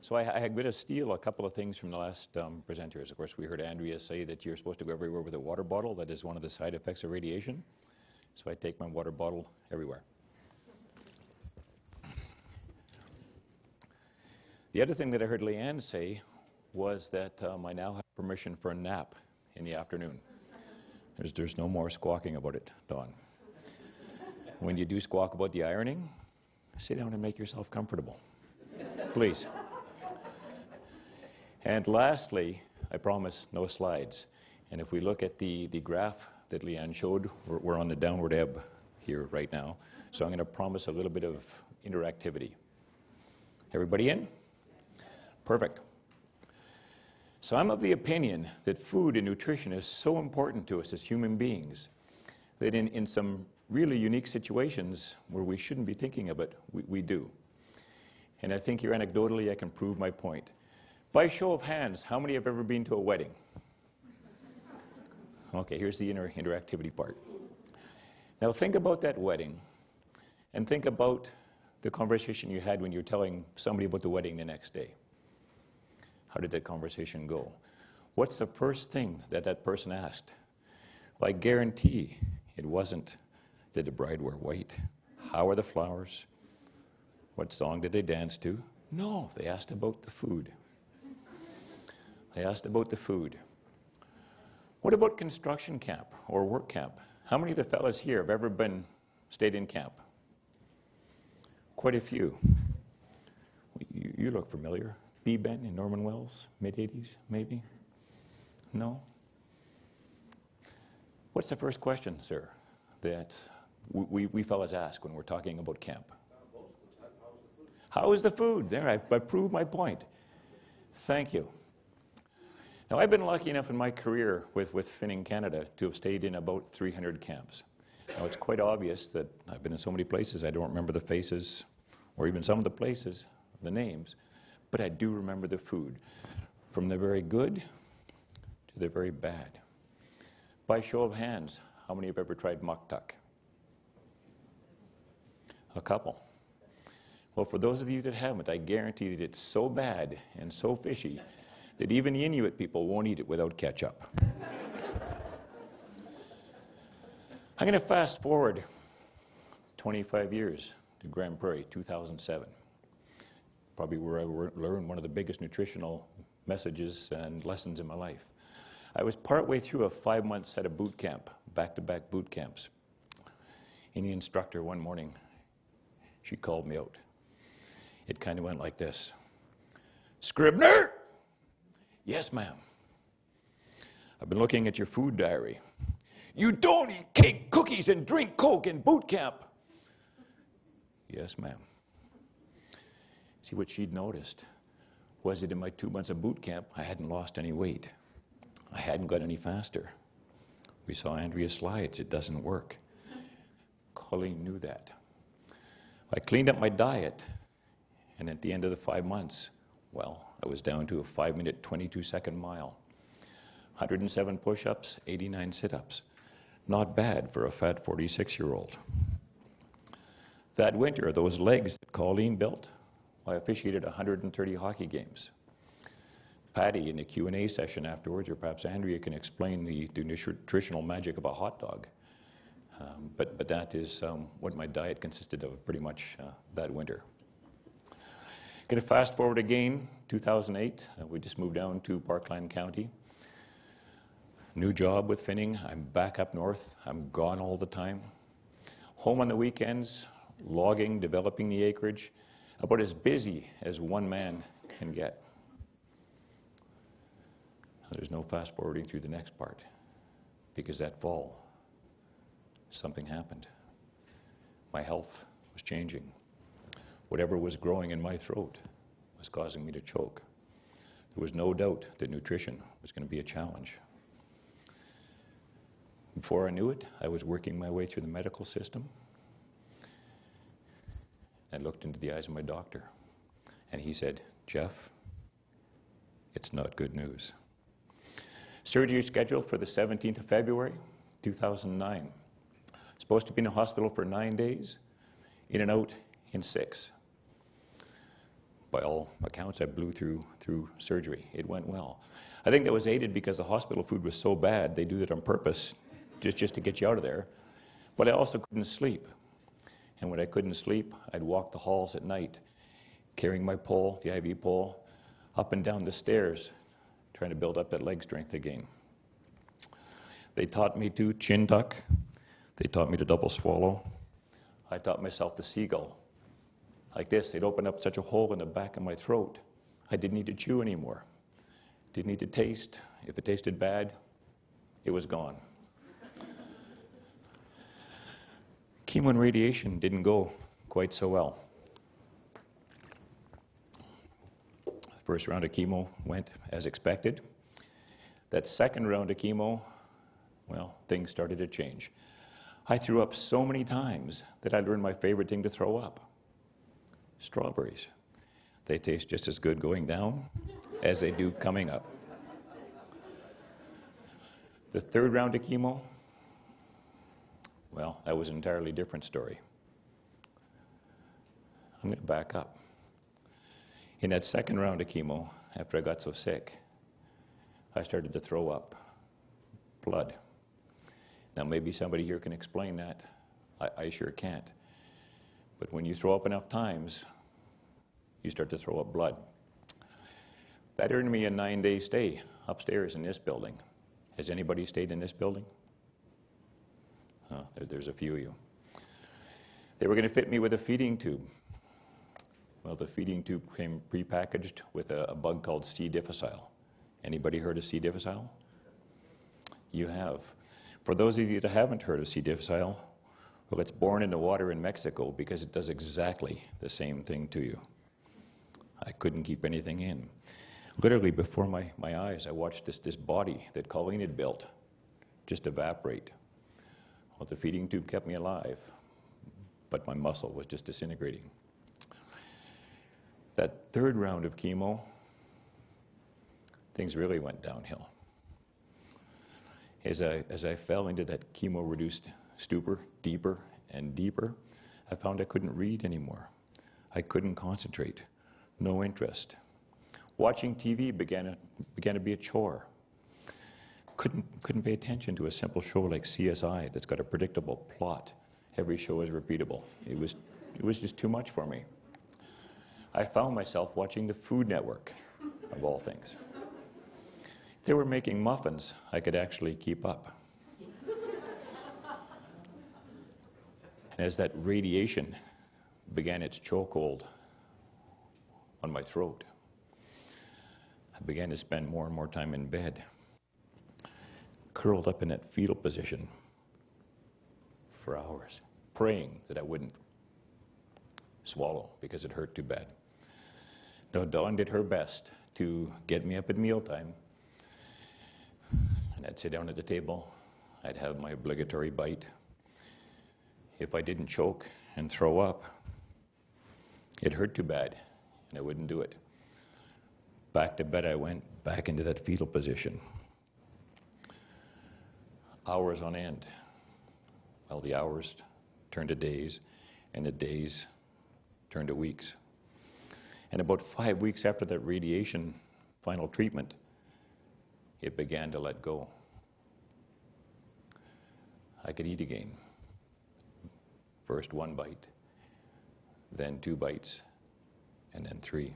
So I'm going to steal a couple of things from the last presenters. Of course, we heard Andrea say that you're supposed to go everywhere with a water bottle. That is one of the side effects of radiation. So I take my water bottle everywhere. The other thing that I heard Leanne say was that I now have permission for a nap in the afternoon. There's no more squawking about it, Dawn. When you do squawk about the ironing, sit down and make yourself comfortable, please. And lastly, I promise no slides. And if we look at the graph that Leanne showed, we're on the downward ebb here right now. So I'm going to promise a little bit of interactivity. Everybody in? Perfect. So I'm of the opinion that food and nutrition is so important to us as human beings that in some really unique situations where we shouldn't be thinking of it, we do. And I think here anecdotally I can prove my point. By show of hands, how many have ever been to a wedding? Okay, here's the interactivity part. Now think about that wedding and think about the conversation you had when you were telling somebody about the wedding the next day. How did that conversation go? What's the first thing that that person asked? Well, I guarantee it wasn't, did the bride wear white? How are the flowers? What song did they dance to? No, they asked about the food. They asked about the food. What about construction camp or work camp? How many of the fellas here have ever stayed in camp? Quite a few. You look familiar. B-Ben in Norman Wells, mid-80s, maybe? No? What's the first question, sir, that we fellas ask when we're talking about camp? How is the food? There, I proved my point. Thank you. Now, I've been lucky enough in my career with Finning Canada to have stayed in about 300 camps. Now, it's quite obvious that I've been in so many places I don't remember the faces or even some of the places, the names, but I do remember the food, from the very good to the very bad. By show of hands, how many have ever tried muktuk? A couple. Well, for those of you that haven't, I guarantee that it's so bad and so fishy that even the Inuit people won't eat it without ketchup. I'm going to fast forward 25 years to Grand Prairie, 2007. Probably where I learned one of the biggest nutritional messages and lessons in my life. I was partway through a 5-month set of boot camp, back-to-back boot camps. And the instructor one morning, she called me out. It kind of went like this. Scribner! Yes, ma'am. I've been looking at your food diary. You don't eat cake, cookies, and drink Coke in boot camp. Yes, ma'am. See, what she'd noticed was that in my 2 months of boot camp, I hadn't lost any weight. I hadn't got any faster. We saw Andrea's slides. It doesn't work. Colleen knew that. I cleaned up my diet, and at the end of the 5 months, well, I was down to a 5-minute, 22-second mile. 107 push-ups, 89 sit-ups. Not bad for a fat 46-year-old. That winter, those legs that Colleen built, I officiated 130 hockey games. Patty, in the Q&A session afterwards, or perhaps Andrea can explain the nutritional magic of a hot dog. But that is what my diet consisted of pretty much that winter. Going to fast forward again, 2008. We just moved down to Parkland County. New job with Finning. I'm back up north. I'm gone all the time. Home on the weekends, logging, developing the acreage. About as busy as one man can get. There's no fast forwarding through the next part, because that fall, something happened. My health was changing. Whatever was growing in my throat was causing me to choke. There was no doubt that nutrition was going to be a challenge. Before I knew it, I was working my way through the medical system. I looked into the eyes of my doctor, and he said, Jeff, it's not good news. Surgery scheduled for the 17th of February, 2009. Supposed to be in the hospital for 9 days, in and out in 6. by all accounts, I blew through surgery. It went well. I think that was aided because the hospital food was so bad, they do that on purpose, just to get you out of there. But I also couldn't sleep. And when I couldn't sleep, I'd walk the halls at night, carrying my pole, the IV pole, up and down the stairs, trying to build up that leg strength again. They taught me to chin tuck. They taught me to double swallow. I taught myself the seagull. Like this, they'd open up such a hole in the back of my throat. I didn't need to chew anymore. Didn't need to taste. If it tasted bad, it was gone. Chemo and radiation didn't go quite so well. First round of chemo went as expected. That second round of chemo, well, things started to change. I threw up so many times that I learned my favorite thing to throw up. Strawberries. They taste just as good going down as they do coming up. The third round of chemo, well, that was an entirely different story. I'm going to back up. In that second round of chemo, after I got so sick, I started to throw up blood. Now, maybe somebody here can explain that. I sure can't. But when you throw up enough times, you start to throw up blood. That earned me a 9-day stay upstairs in this building. Has anybody stayed in this building? Oh, there's a few of you. They were going to fit me with a feeding tube. Well, the feeding tube came prepackaged with a bug called C. difficile. Anybody heard of C. difficile? You have. For those of you that haven't heard of C. difficile, well, it's born in the water in Mexico because it does exactly the same thing to you. I couldn't keep anything in. Literally before my eyes, I watched this body that Colleen had built just evaporate. Well, the feeding tube kept me alive, but my muscle was just disintegrating. That third round of chemo, things really went downhill. As I fell into that chemo-reduced stupor deeper and deeper, I found I couldn't read anymore. I couldn't concentrate. No interest. Watching TV began to be a chore. Couldn't pay attention to a simple show like CSI that's got a predictable plot. Every show is repeatable. It was just too much for me. I found myself watching the Food Network, of all things. If they were making muffins, I could actually keep up. And as that radiation began its chokehold on my throat, I began to spend more and more time in bed, curled up in that fetal position for hours, praying that I wouldn't swallow because it hurt too bad. Now, Dawn did her best to get me up at mealtime, and I'd sit down at the table, I'd have my obligatory bite. If I didn't choke and throw up, it hurt too bad, and I wouldn't do it. Back to bed I went, back into that fetal position. Hours on end. Well, the hours turned to days, and the days turned to weeks. And about 5 weeks after that radiation final treatment, it began to let go. I could eat again. First 1 bite, then 2 bites, and then 3.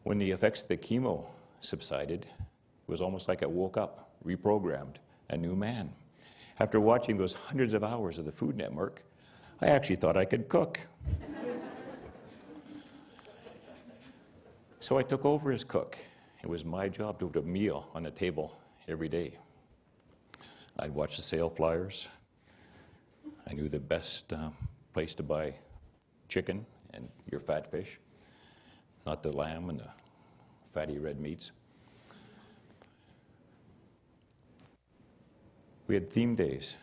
When the effects of the chemo subsided, it was almost like I woke up, reprogrammed, a new man. After watching those hundreds of hours of the Food Network, I actually thought I could cook. So I took over as cook. It was my job to put a meal on the table every day. I'd watch the sale flyers. I knew the best place to buy chicken and your fat fish, not the lamb and the fatty red meats. We had theme days.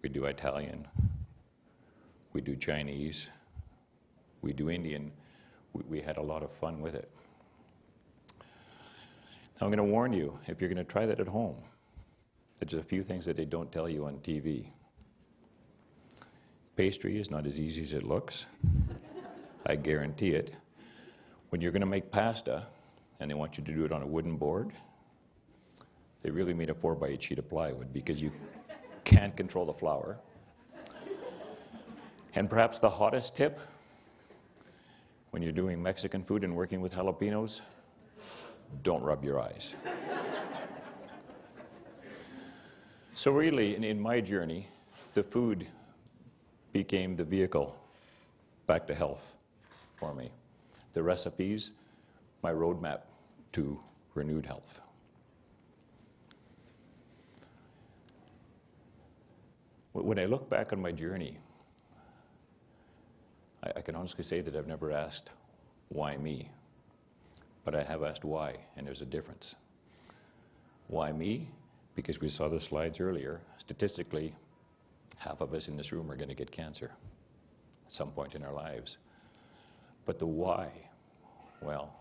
We do Italian, we do Chinese, we do Indian. We had a lot of fun with it. Now I'm going to warn you, if you're going to try that at home, there's a few things that they don't tell you on TV. Pastry is not as easy as it looks. I guarantee it. When you're going to make pasta, and they want you to do it on a wooden board, they really made a 4x8 sheet of plywood because you can't control the flour. And perhaps the hottest tip, when you're doing Mexican food and working with jalapenos, don't rub your eyes. So really, in my journey, the food became the vehicle back to health for me. The recipes, my roadmap to renewed health. When I look back on my journey, I can honestly say that I've never asked, why me? But I have asked why, and there's a difference. Why me? Because we saw the slides earlier. Statistically, half of us in this room are going to get cancer at some point in our lives. But the why, well,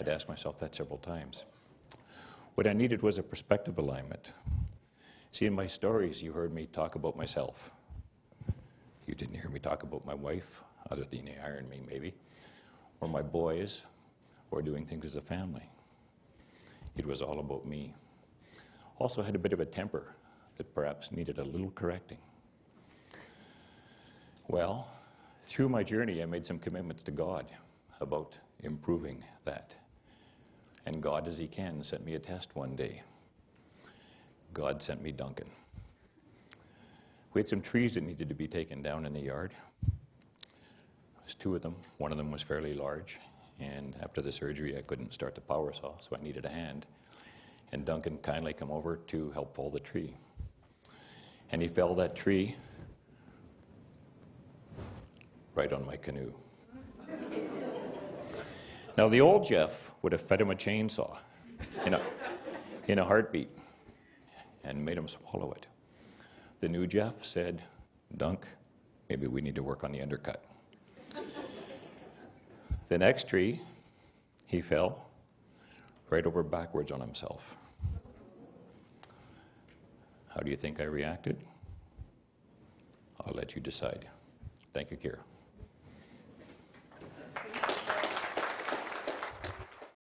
I'd asked myself that several times. What I needed was a perspective alignment. See, in my stories, you heard me talk about myself. You didn't hear me talk about my wife, other than the Iron Me, maybe, or my boys, or doing things as a family. It was all about me. Also had a bit of a temper that perhaps needed a little correcting. Well, through my journey, I made some commitments to God about improving that. And God, as He can, sent me a test one day. God sent me Duncan. We had some trees that needed to be taken down in the yard. There was 2 of them. One of them was fairly large, and after the surgery, I couldn't start the power saw, so I needed a hand. And Duncan kindly came over to help pull the tree. And he felled that tree right on my canoe. Now, the old Jeff would have fed him a chainsaw in a heartbeat and made him swallow it. The new Jeff said, Dunk, maybe we need to work on the undercut. The next tree, he fell right over backwards on himself. How do you think I reacted? I'll let you decide. Thank you, Kira.